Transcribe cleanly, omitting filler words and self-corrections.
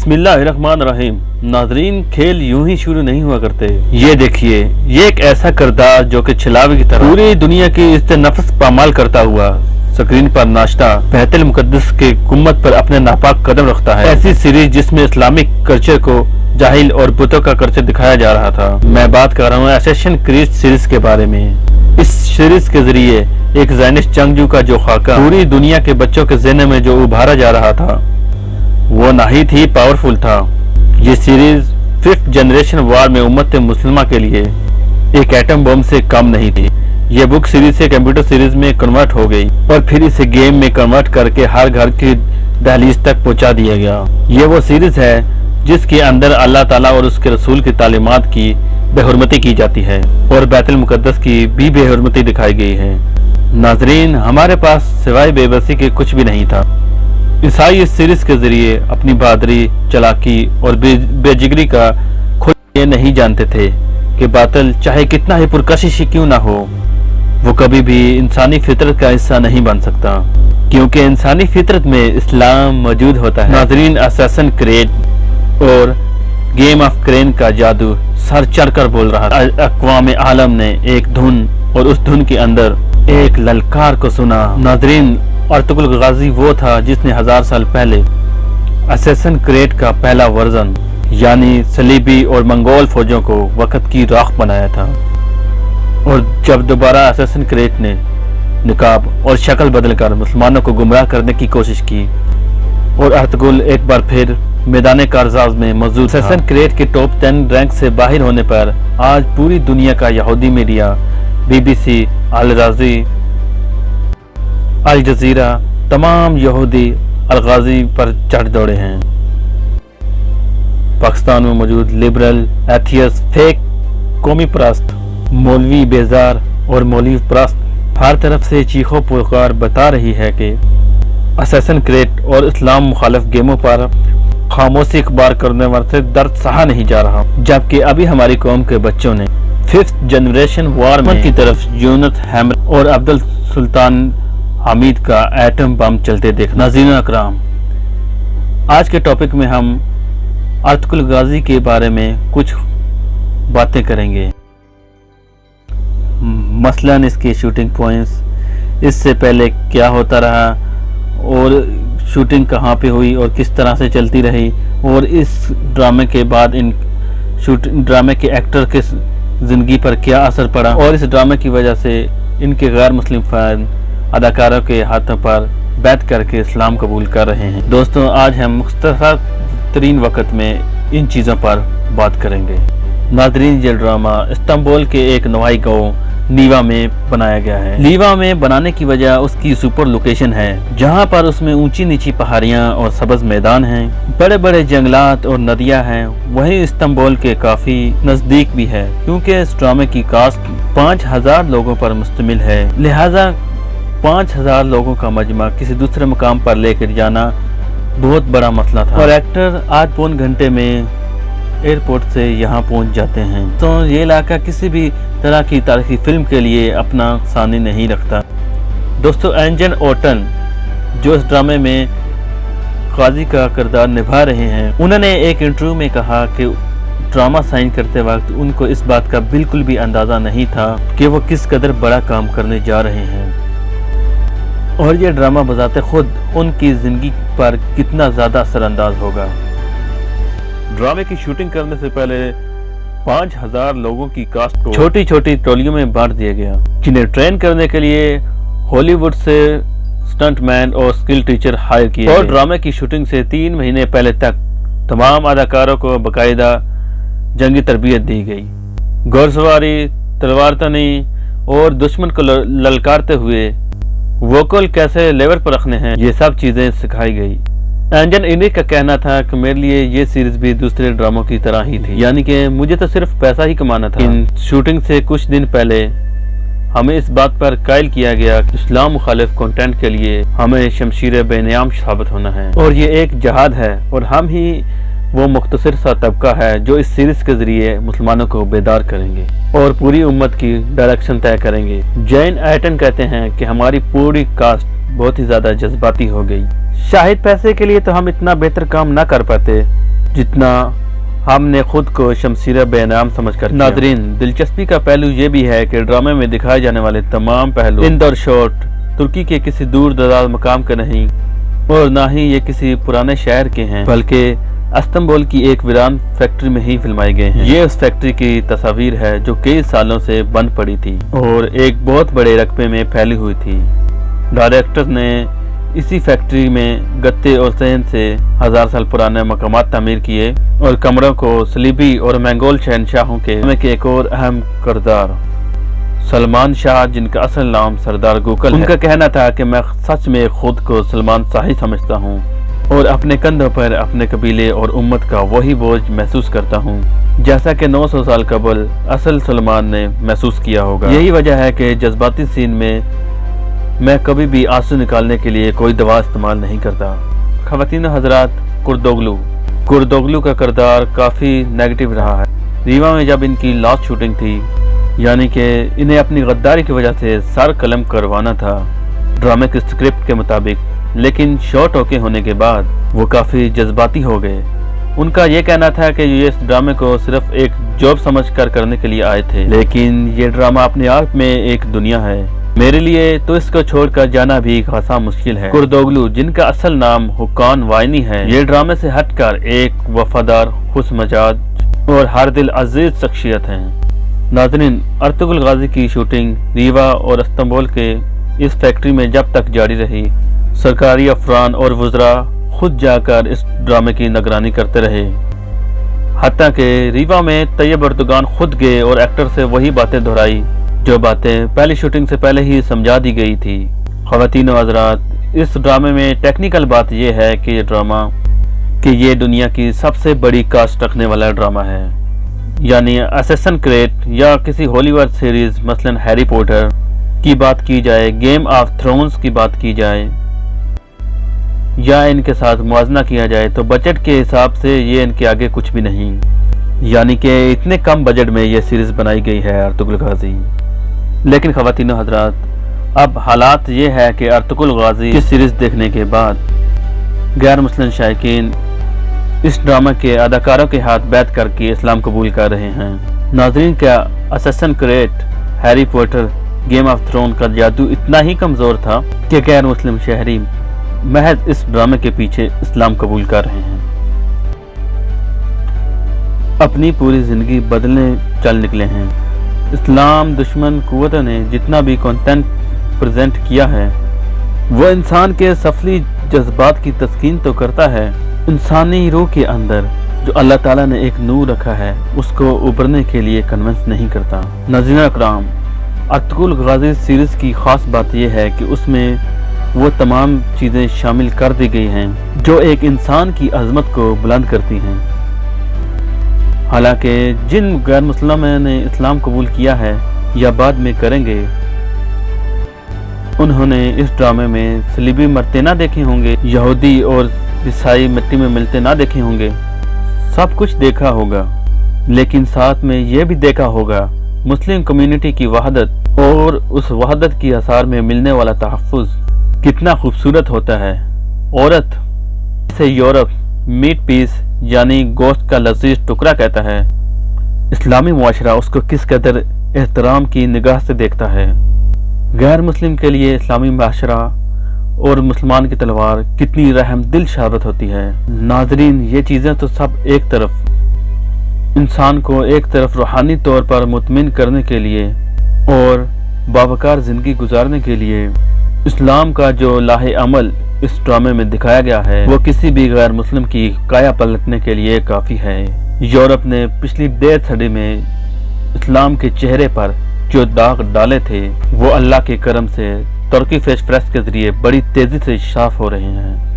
बिस्मिल्लाहिर्रहमानिर्रहीम। नाजरीन, खेल यूं ही शुरू नहीं हुआ करते। ये देखिए, ये एक ऐसा किरदार जो कि छलावे की तरह पूरी दुनिया की इज्जत नफ्स पामाल करता हुआ स्क्रीन पर नाश्ता बैतुल मुकद्दस के गुम्बद पर अपने नापाक कदम रखता है। ऐसी सीरीज जिसमें इस्लामिक कल्चर को जाहिल और बुतों का कल्चर दिखाया जा रहा था। मैं बात कर रहा हूँ असैसिन क्रीड सीरीज के बारे में। इस सीरीज के जरिए एक ज़ायनिस्ट जंगजू का जो खाका पूरी दुनिया के बच्चों के ज़हन में जो उभारा जा रहा था वो नाहित ही पावरफुल था। ये सीरीज 5th जनरेशन वार में उम्मत मुस्लिमा के लिए एक एटम बम से कम नहीं थी। ये बुक सीरीज से कंप्यूटर सीरीज में कन्वर्ट हो गई और फिर इसे गेम में कन्वर्ट करके हर घर की दहलीज तक पहुंचा दिया गया। ये वो सीरीज है जिसके अंदर अल्लाह ताला और उसके रसूल की तालीमात की बेहुरमती की जाती है और बैतुल मुकद्दस की भी बेहुरमती दिखाई गई है। नाजरीन, हमारे पास सिवाय बेबसी के कुछ भी नहीं था। ईसाई इस सीरीज के जरिए अपनी बहादुरी, चालाकी और बेजिगरी का खुद ये नहीं जानते थे कि बातिल चाहे कितना ही पुरकशिश क्यों ना हो, वो कभी भी इंसानी फितरत का हिस्सा नहीं बन सकता, क्योंकि इंसानी फितरत में इस्लाम मौजूद होता है। नाजरीन, असैसिन क्रीड और गेम ऑफ क्रेन का जादू सर चढ़कर बोल रहा था। अक़वाम आलम ने एक धुन और उस धुन के अंदर एक ललकार को सुना। नाजरीन, अर्तुगरुल गाजी वो था जिसने 1000 साल पहले असैसिन क्रीड का पहला वर्जन यानी सलीबी और मंगोल फौजों को वक्त की राख बनाया था। और जब दोबारा असैसिन क्रीड ने निकाब और शक्ल बदलकर मुसलमानों को गुमराह करने की कोशिश की और अर्तुगरुल एक बार फिर मैदान कारजाज में मौजूद था। असैसिन क्रीड के टॉप 10 रैंक से बाहर होने पर आज पूरी दुनिया का यहूदी मीडिया, BBC, अल राजी, अल जजीरा, तमाम यहूदी अल गाजी पर चढ़ दौड़े हैं। पाकिस्तान में मौजूद लिबरल, एथियस्ट, फेक, कौमी परस्त, मौलवी बेजार और मौलवी परस्त हर तरफ से चीखों पुकार बता रही है कि असैसिन क्रीड और इस्लाम मुखालिफ गेमों पर खामोशी इख्बार करने वाले से दर्द सहा नहीं जा रहा। जबकि अभी हमारी कौम के बच्चों ने 5th जनरेशन वार में की तरफ यूनिट हैमर और अब्दुल सुल्तान हामिद का एटम बम चलते देखा। नाज़रीन अकराम, आज के टॉपिक में हम अर्तुगरुल गाजी के बारे में कुछ बातें करेंगे, मसलन इसके शूटिंग पॉइंट्स, इससे पहले क्या होता रहा और शूटिंग कहाँ पे हुई और किस तरह से चलती रही, और इस ड्रामे के बाद इन ड्रामे के एक्टर के ज़िंदगी पर क्या असर पड़ा और इस ड्रामे की वजह से इनके गैर मुस्लिम फैन अदाकारों के हाथों पर बैठ करके इस्लाम कबूल कर रहे हैं। दोस्तों, आज हम मुख्तसर तरीन वक्त में इन चीज़ों पर बात करेंगे। नाज़रीन, ये ड्रामा इस्तांबुल के एक नवाई गाँव नीवा में बनाया गया है। नीवा में बनाने की वजह उसकी सुपर लोकेशन है, जहां पर उसमें ऊंची नीची पहाड़ियां और सब्ज मैदान हैं, बड़े बड़े जंगलात और नदियां हैं। वहीं इस्तांबुल के काफी नजदीक भी है, क्योंकि इस ड्रामे की कास्ट 5000 लोगों पर मुश्तमिल है। लिहाजा 5000 लोगों का मजमा किसी दूसरे मुकाम पर लेकर जाना बहुत बड़ा मसला था और एक्टर 8 पौन घंटे में एयरपोर्ट से यहाँ पहुँच जाते हैं। तो ये इलाका किसी भी तरह की तारीखी फिल्म के लिए अपना सानी नहीं रखता। दोस्तों, एंजन ओटन जो इस ड्रामे में गाजी का किरदार निभा रहे हैं, उन्होंने एक इंटरव्यू में कहा कि ड्रामा साइन करते वक्त उनको इस बात का बिल्कुल भी अंदाज़ा नहीं था कि वो किस कदर बड़ा काम करने जा रहे हैं और ये ड्रामा बजाते खुद उनकी ज़िंदगी पर कितना ज़्यादा असरअंदाज होगा। ड्रामे की शूटिंग करने से पहले 5000 लोगों की कास्ट को छोटी छोटी टोलियों में बांट दिया गया, जिन्हें ट्रेन करने के लिए हॉलीवुड से स्टंटमैन और स्किल टीचर हायर किए और ड्रामे की शूटिंग से 3 महीने पहले तक तमाम अदाकारों को बाकायदा जंगी तरबियत दी गई। घुड़सवारी, तलवार तनी और दुश्मन को ललकारते हुए वोकल कैसे लेवल पर रखने हैं, ये सब चीजें सिखाई गई। एंजन इनिक का कहना था कि मेरे लिए ये सीरीज भी दूसरे ड्रामों की तरह ही थी, यानी कि मुझे तो सिर्फ पैसा ही कमाना था। इन शूटिंग से कुछ दिन पहले हमें इस बात पर कायल किया गया कि इस्लाम मुखालिफ कंटेंट के लिए हमें शमशीर बेनियाम साबित होना है और ये एक जहाद है और हम ही वो मुख्तसर सा तबका है जो इस सीरीज के जरिए मुसलमानों को बेदार करेंगे और पूरी उम्मत की डायरेक्शन तय करेंगे। जैन एटन कहते हैं कि हमारी पूरी कास्ट बहुत ही ज्यादा जज्बाती हो गई। शायद पैसे के लिए तो हम इतना बेहतर काम ना कर पाते, जितना हमने खुद को शमशीर बेनाम समझ कर। नादरीन, दिलचस्पी का पहलू ये भी है कि ड्रामे में दिखाए जाने वाले तमाम पहलू इंद और शॉट तुर्की के किसी दूर दराज मकाम के नहीं और ना ही ये किसी पुराने शहर के हैं, बल्कि इस्तांबुल की एक वीरान फैक्ट्री में ही फिल्माए गए हैं। ये उस फैक्ट्री की तस्वीर है जो कई सालों से बंद पड़ी थी और एक बहुत बड़े रकबे में फैली हुई थी। डायरेक्टर ने इसी फैक्ट्री में गत्ते और सेहन से 1000 साल पुराने मकामात तामीर किए और कमरों को सलीबी और मंगोल शहनशाहों के एक और अहम किरदार सलमान शाह, जिनका असल नाम सरदार गुकल है। उनका कहना था कि मैं सच में खुद को सलमान शाह ही समझता हूँ और अपने कंधों पर अपने कबीले और उम्मत का वही बोझ महसूस करता हूँ जैसा कि 900 साल कबल असल सलमान ने महसूस किया होगा। यही वजह है कि जज्बाती सीन में मैं कभी भी आंसू निकालने के लिए कोई दवा इस्तेमाल नहीं करता। ख़वातीन हजरात, कुर्दोगलू का किरदार काफ़ी नेगेटिव रहा है। रीवा में जब इनकी लास्ट शूटिंग थी, यानी कि इन्हें अपनी गद्दारी की वजह से सर कलम करवाना था ड्रामे के स्क्रिप्ट के मुताबिक, लेकिन शॉट ओके होने के बाद वो काफ़ी जज्बाती हो गए। उनका ये कहना था कि ये इस ड्रामे को सिर्फ एक जॉब समझकर करने के लिए आए थे, लेकिन ये ड्रामा अपने आप में एक दुनिया है। मेरे लिए तो इसको छोड़कर जाना भी खासा मुश्किल है। कुर्दोगलू, जिनका असल नाम हुकान वाइनी है, ये ड्रामे से हटकर एक वफादार, खुशमजाज और हर दिल अजीज शख्सियत हैं। नाज़रीन, अर्तुगरुल गाजी की शूटिंग रीवा और इस्तांबुल के इस फैक्ट्री में जब तक जारी रही, सरकारी अफरान और वज़रा खुद जाकर इस ड्रामे की निगरानी करते रहे। हत्ता कि रीवा में तैयब अर्दोगान खुद गए और एक्टर से वही बातें दोहराई जो बातें पहली शूटिंग से पहले ही समझा दी गई थी। ख़वातीन व हज़रात, इस ड्रामे में टेक्निकल बात यह है कि ये दुनिया की सबसे बड़ी कास्ट रखने वाला ड्रामा है। यानी असैसिन क्रीड या किसी हॉलीवुड सीरीज मसलन हैरी पॉटर की बात की जाए, गेम ऑफ थ्रोन्स की बात की जाए या इनके साथ मुआवजा किया जाए, तो बजट के हिसाब से ये इनके आगे कुछ भी नहीं। यानी कि इतने कम बजट में ये सीरीज बनाई गई है अर्तुगरुल गाजी। लेकिन ख़वातीन हज़रात, अब हालात ये है कि अर्तुगरुल गाजी की सीरीज देखने के बाद गैर मुस्लिम शायकीन इस ड्रामा के अदाकारों के हाथ बैठ करके इस्लाम कबूल कर रहे हैं। नाज़रीन, क्या Assassin Creed, Harry Potter, Game of Throne का जादू इतना ही कमज़ोर था कि गैर मुस्लिम शहरी महज इस ड्रामे के पीछे इस्लाम कबूल कर रहे हैं, अपनी पूरी ज़िंदगी बदलने चल निकले हैं। इस्लाम दुश्मन कुव्वतों ने जितना भी कंटेंट प्रेजेंट किया है वो इंसान के सफली जज्बात की तस्कीन तो करता है, इंसानी रूह के अंदर जो अल्लाह ताला ने एक नूर रखा है उसको उभरने के लिए कन्विंस नहीं करता। नाज़रीन अकराम, अर्तुगरुल गाजी सीरीज़ की ख़ास बात यह है कि उसमें वो तमाम चीज़ें शामिल कर दी गई हैं जो एक इंसान की अज़मत को बुलंद करती हैं। हालांकि जिन गैर मुसलमानों ने इस्लाम कबूल किया है या बाद में करेंगे, उन्होंने इस ड्रामे में सलीबी मरते ना देखे होंगे, यहूदी और ईसाई मिट्टी में मिलते ना देखे होंगे, सब कुछ देखा होगा, लेकिन साथ में ये भी देखा होगा मुस्लिम कम्युनिटी की वहदत और उस वहदत की आसार में मिलने वाला तहफ़्फ़ुज़ कितना खूबसूरत होता है। औरत से यूरोप मीट पीस यानी गोश्त का लजीज टुकड़ा कहता है, इस्लामी मुआशरा उसको किस कदर एहतराम की निगाह से देखता है। गैर मुस्लिम के लिए इस्लामी मुआशरा और मुसलमान की तलवार कितनी रहम दिल साबित होती है। नाजरीन, ये चीज़ें तो सब एक तरफ इंसान को एक तरफ रूहानी तौर पर मुतमिन करने के लिए और बावकार ज़िंदगी गुजारने के लिए इस्लाम का जो लाहे अमल इस ड्रामे में दिखाया गया है वो किसी भी गैर मुस्लिम की काया पलटने के लिए काफ़ी है। यूरोप ने पिछली 1.5 सदी में इस्लाम के चेहरे पर जो दाग डाले थे वो अल्लाह के करम से तुर्की फेस प्रेस के जरिए बड़ी तेज़ी से साफ हो रहे हैं।